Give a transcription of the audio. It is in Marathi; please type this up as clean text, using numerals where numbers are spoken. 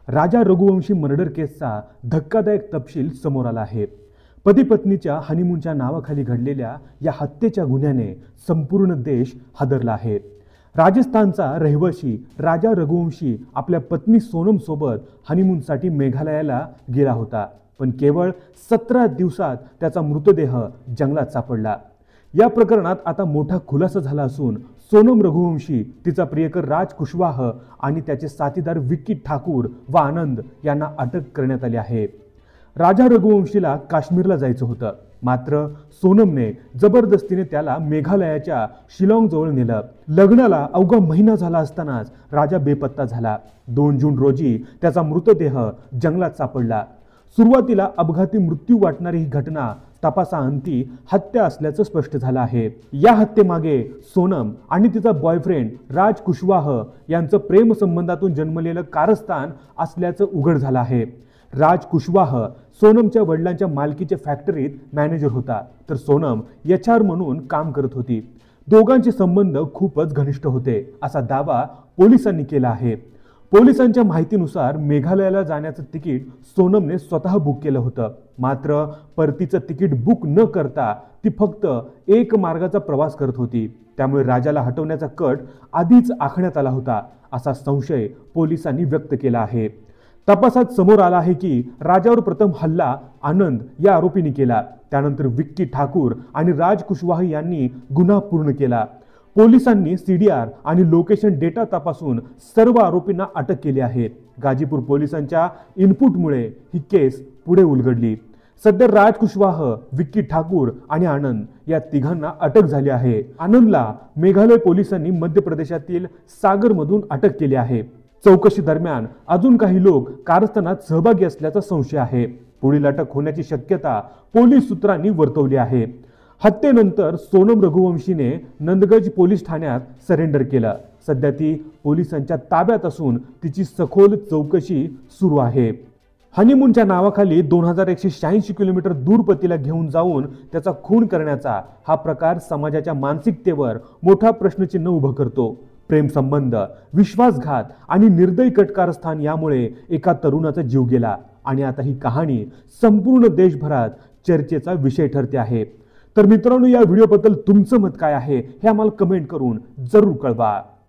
राजा रघुवंशी मर्डर केसचा धक्कादायक तपशील समोर आला आहे। पती पत्नीच्या हनीमूनच्या नावाखाली घडलेल्या या हत्येच्या गुन्ह्याने संपूर्ण देश हादरला आहे। राजस्थानचा रहिवासी राजा रघुवंशी आपल्या पत्नी सोनम सोबत हनीमूनसाठी मेघालयाला गेला होता, पण केवळ 17 दिवसात त्याचा मृतदेह जंगलात सापडला। या प्रकरणात आता मोठा खुलासा झाला असून सोनम रघुवंशी, तिचा प्रियकर राज कुशवाह आणि त्याचे साथीदार विक्की ठाकूर व आनंद यांना अटक करण्यात आली आहे। राजा रघुवंशीला काश्मीरला जायचं होतं, मात्र सोनमने जबरदस्तीने त्याला मेघालयाच्या शिलाँग जवळ नेलं। लग्नाला अवघा महिना झाला असतानाच राजा बेपत्ता झाला। 2 जून रोजी त्याचा मृतदेह जंगलात सापडला। सुरुवातीला अपघाती मृत्यू वाटणारी ही घटना तपासाअंती हत्या असल्याचं स्पष्ट झालं आहे। या हत्येमागे सोनम आणि तिचा बॉयफ्रेंड राज कुशवाह यांचं प्रेम संबंधातून जन्मलेलं कारस्थान असल्याचं उघड झालं आहे। राज कुशवाह सोनमच्या वडिलांच्या मालकीच्या फॅक्टरीत मॅनेजर होता, तर सोनम HR म्हणून काम करत होती। दोघांचे संबंध खूपच घनिष्ठ होते असा दावा पोलिसांनी केला आहे। पोलिसांच्या माहितीनुसार मेघालयाला जाण्याचं तिकीट सोनमने स्वतः बुक केलं होतं, मात्र परतीचं तिकीट बुक न करता ती फक्त एक मार्गाचा प्रवास करत होती। त्यामुळे राजाला हटवण्याचा कट आधीच आखण्यात आला होता असा संशय पोलिसांनी व्यक्त केला आहे। तपासात समोर आला आहे की राजावर प्रथम हल्ला आनंद या आरोपींनी केला, त्यानंतर विक्की ठाकूर आणि राज कुशवाह यांनी गुन्हा पूर्ण केला। पोलिसांनी CDR आणि लोकेशन डेटा तपासून सर्व आरोपींना अटक केली आहे। गाजीपूर पोलिसांच्या इनपुटमुळे ही केस पुढे उलगडली। सध्या राज कुशवाह, विक्की ठाकूर आणि आनंद या तिघांना अटक झाली आहे। आनंदला मेघालय पोलिसांनी मध्य प्रदेशातील सागरमधून अटक केली आहे। चौकशी दरम्यान अजून काही लोक कारस्थानात सहभागी असल्याचा संशय आहे। पुढील अटक होण्याची शक्यता पोलीस सूत्रांनी वर्तवली आहे। हत्येनंतर सोनम रघुवंशीने नंदगंज पोलीस ठाण्यात सरेंडर केलं। सध्या ती पोलिसांच्या ताब्यात असून तिची सखोल चौकशी सुरू आहे। हनीमूनच्या नावाखाली 2186 किलोमीटर दूर पतीला घेऊन जाऊन त्याचा खून करण्याचा हा प्रकार समाजाच्या मानसिकतेवर मोठा प्रश्नचिन्ह उभं करतो। प्रेम संबंध, विश्वासघात आणि निर्दयी कटकारस्थान यामुळे एका तरुणाचा जीव गेला आणि आता ही कहाणी संपूर्ण देशभरात चर्चेचा विषय ठरते आहे। तर मित्रांनो, या व्हिडिओबद्दल तुमचं मत काय आहे हे आम्हाला कमेंट करून जरूर कळवा।